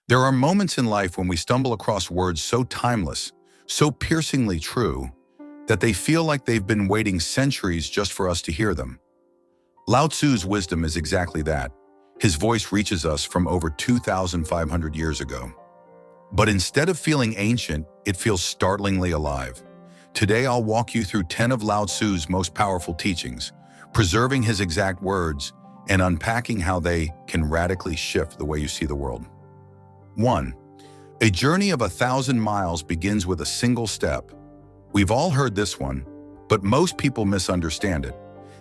There are moments in life when we stumble across words so timeless, so piercingly true, that they feel like they've been waiting centuries just for us to hear them. Lao Tzu's wisdom is exactly that. His voice reaches us from over 2,500 years ago. But instead of feeling ancient, it feels startlingly alive. Today I'll walk you through 10 of Lao Tzu's most powerful teachings, preserving his exact words and unpacking how they can radically shift the way you see the world. 1. A journey of 1,000 miles begins with a single step. We've all heard this one, but most people misunderstand it.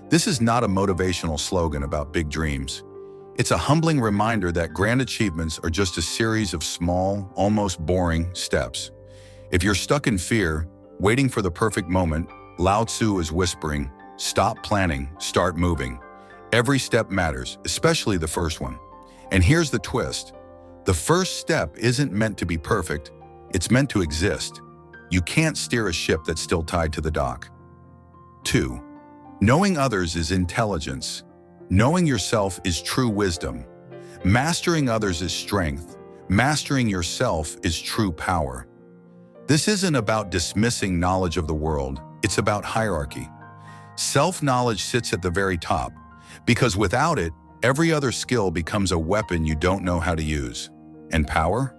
This is not a motivational slogan about big dreams. It's a humbling reminder that grand achievements are just a series of small, almost boring steps. If you're stuck in fear, waiting for the perfect moment, Lao Tzu is whispering, stop planning, start moving. Every step matters, especially the first one. And here's the twist. The first step isn't meant to be perfect, it's meant to exist. You can't steer a ship that's still tied to the dock. 2. Knowing others is intelligence. Knowing yourself is true wisdom. Mastering others is strength. Mastering yourself is true power. This isn't about dismissing knowledge of the world, it's about hierarchy. Self-knowledge sits at the very top, because without it, every other skill becomes a weapon you don't know how to use. And power?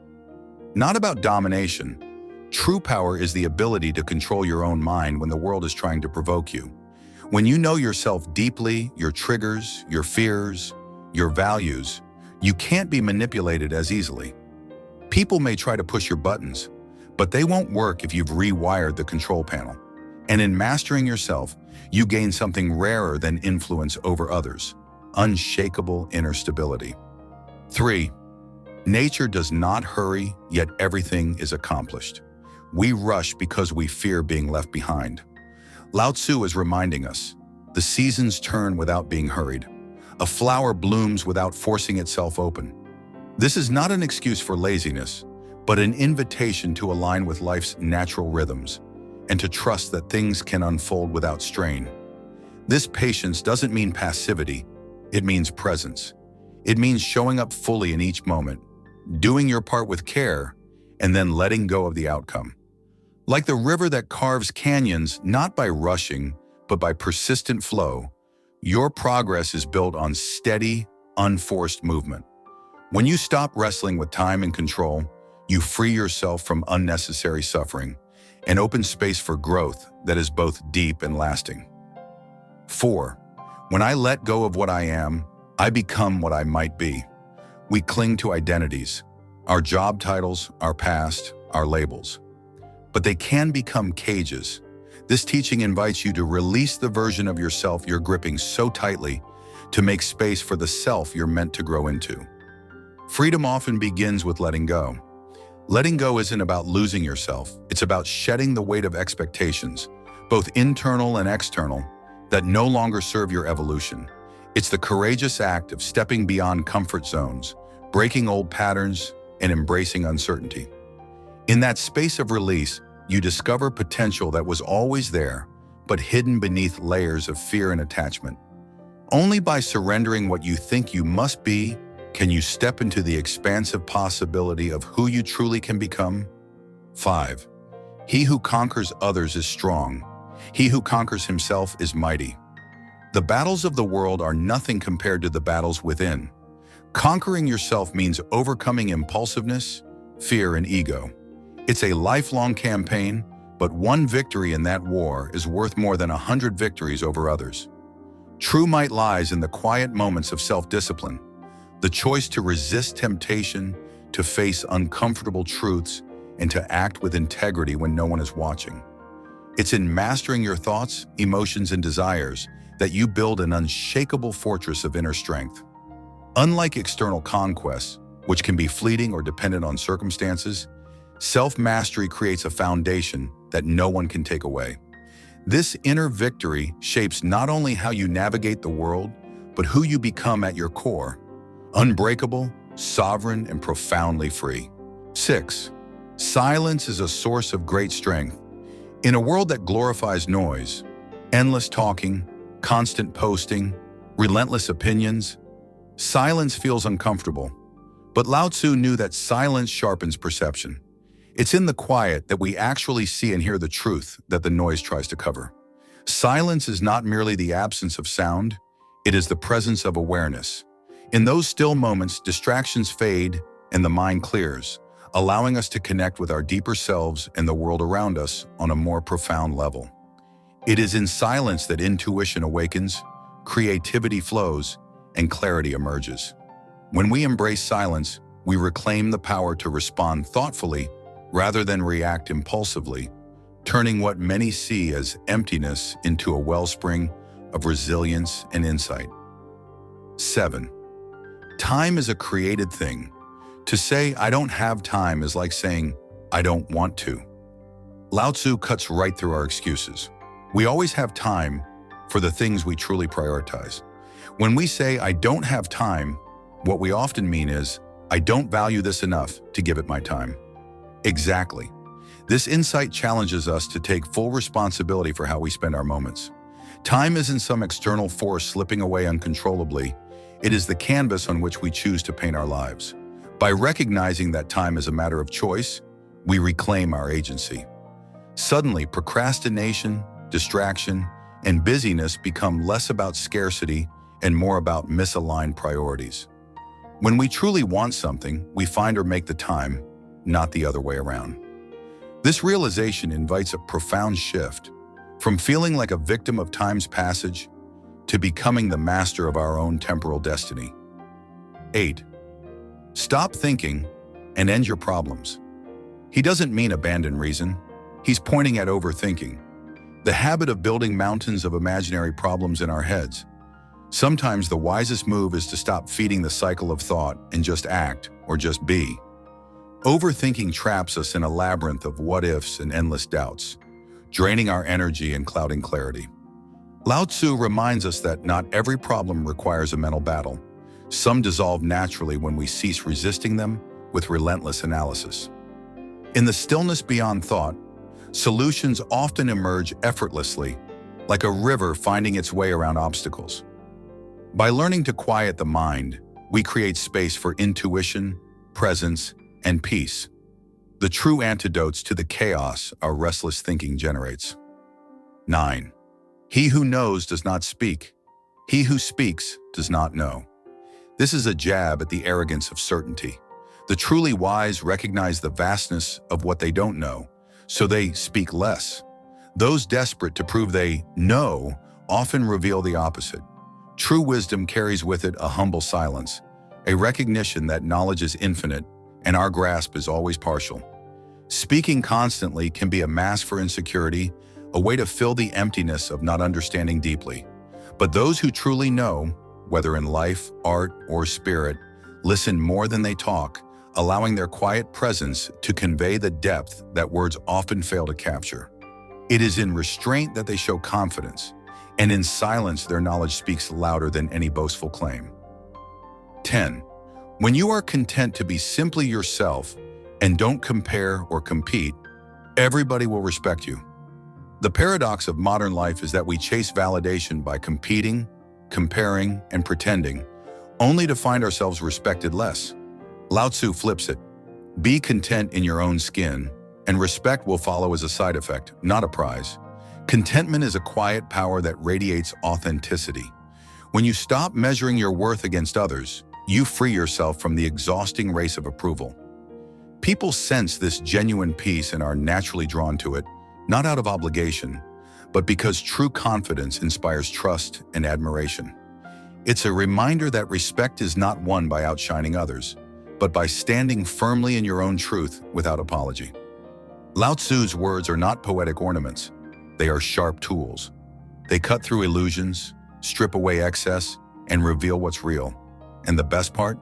Not about domination. True power is the ability to control your own mind when the world is trying to provoke you. When you know yourself deeply, your triggers, your fears, your values, you can't be manipulated as easily. People may try to push your buttons, but they won't work if you've rewired the control panel. And in mastering yourself, you gain something rarer than influence over others: unshakable inner stability. 3. Nature does not hurry, yet everything is accomplished. We rush because we fear being left behind. Lao Tzu is reminding us, the seasons turn without being hurried. A flower blooms without forcing itself open. This is not an excuse for laziness, but an invitation to align with life's natural rhythms and to trust that things can unfold without strain. This patience doesn't mean passivity, it means presence. It means showing up fully in each moment, doing your part with care, and then letting go of the outcome. Like the river that carves canyons not by rushing, but by persistent flow, your progress is built on steady, unforced movement. When you stop wrestling with time and control, you free yourself from unnecessary suffering and open space for growth that is both deep and lasting. 4. When I let go of what I am, I become what I might be. We cling to identities, our job titles, our past, our labels. But they can become cages. This teaching invites you to release the version of yourself you're gripping so tightly to make space for the self you're meant to grow into. Freedom often begins with letting go. Letting go isn't about losing yourself, it's about shedding the weight of expectations, both internal and external, that no longer serve your evolution. It's the courageous act of stepping beyond comfort zones, breaking old patterns, and embracing uncertainty. In that space of release, you discover potential that was always there, but hidden beneath layers of fear and attachment. Only by surrendering what you think you must be can you step into the expansive possibility of who you truly can become. 5. He who conquers others is strong. He who conquers himself is mighty. The battles of the world are nothing compared to the battles within. Conquering yourself means overcoming impulsiveness, fear, and ego. It's a lifelong campaign, but one victory in that war is worth more than 100 victories over others. True might lies in the quiet moments of self-discipline, the choice to resist temptation, to face uncomfortable truths, and to act with integrity when no one is watching. It's in mastering your thoughts, emotions, and desires that you build an unshakable fortress of inner strength. Unlike external conquests, which can be fleeting or dependent on circumstances, self-mastery creates a foundation that no one can take away. This inner victory shapes not only how you navigate the world, but who you become at your core: unbreakable, sovereign, and profoundly free. 6. Silence is a source of great strength. In a world that glorifies noise, endless talking, constant posting, relentless opinions, silence feels uncomfortable. But Lao Tzu knew that silence sharpens perception. It's in the quiet that we actually see and hear the truth that the noise tries to cover. Silence is not merely the absence of sound, it is the presence of awareness. In those still moments, distractions fade and the mind clears, allowing us to connect with our deeper selves and the world around us on a more profound level. It is in silence that intuition awakens, creativity flows, and clarity emerges. When we embrace silence, we reclaim the power to respond thoughtfully rather than react impulsively, turning what many see as emptiness into a wellspring of resilience and insight. 7. Time is a created thing. To say, "I don't have time" is like saying, "I don't want to." Lao Tzu cuts right through our excuses. We always have time for the things we truly prioritize. When we say, "I don't have time," what we often mean is, "I don't value this enough to give it my time." Exactly. This insight challenges us to take full responsibility for how we spend our moments. Time isn't some external force slipping away uncontrollably. It is the canvas on which we choose to paint our lives. By recognizing that time is a matter of choice, we reclaim our agency. Suddenly, procrastination, distraction, and busyness become less about scarcity and more about misaligned priorities. When we truly want something, we find or make the time, not the other way around. This realization invites a profound shift, from feeling like a victim of time's passage to becoming the master of our own temporal destiny. 8. Stop thinking and end your problems. He doesn't mean abandon reason. He's pointing at overthinking, the habit of building mountains of imaginary problems in our heads. Sometimes the wisest move is to stop feeding the cycle of thought and just act, or just be. Overthinking traps us in a labyrinth of what-ifs and endless doubts, draining our energy and clouding clarity. Lao Tzu reminds us that not every problem requires a mental battle. Some dissolve naturally when we cease resisting them with relentless analysis. In the stillness beyond thought, solutions often emerge effortlessly, like a river finding its way around obstacles. By learning to quiet the mind, we create space for intuition, presence, and peace, the true antidotes to the chaos our restless thinking generates. 9. He who knows does not speak. He who speaks does not know. This is a jab at the arrogance of certainty. The truly wise recognize the vastness of what they don't know, so they speak less. Those desperate to prove they know often reveal the opposite. True wisdom carries with it a humble silence, a recognition that knowledge is infinite and our grasp is always partial. Speaking constantly can be a mask for insecurity, a way to fill the emptiness of not understanding deeply. But those who truly know, whether in life, art, or spirit, listen more than they talk, allowing their quiet presence to convey the depth that words often fail to capture. It is in restraint that they show confidence, and in silence their knowledge speaks louder than any boastful claim. 10. When you are content to be simply yourself and don't compare or compete, everybody will respect you. The paradox of modern life is that we chase validation by competing, comparing, and pretending, only to find ourselves respected less. Lao Tzu flips it. Be content in your own skin, and respect will follow as a side effect, not a prize. Contentment is a quiet power that radiates authenticity. When you stop measuring your worth against others, you free yourself from the exhausting race of approval. People sense this genuine peace and are naturally drawn to it, not out of obligation, but because true confidence inspires trust and admiration. It's a reminder that respect is not won by outshining others, but by standing firmly in your own truth without apology. Lao Tzu's words are not poetic ornaments. They are sharp tools. They cut through illusions, strip away excess, and reveal what's real. And the best part?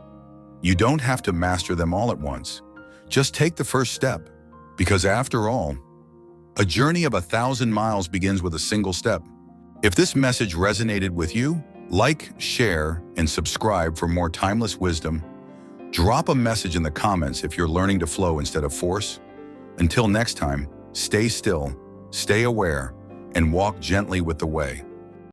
You don't have to master them all at once. Just take the first step, because after all, a journey of 1,000 miles begins with a single step. If this message resonated with you, like, share, and subscribe for more timeless wisdom. Drop a message in the comments if you're learning to flow instead of force. Until next time, stay still, stay aware, and walk gently with the way.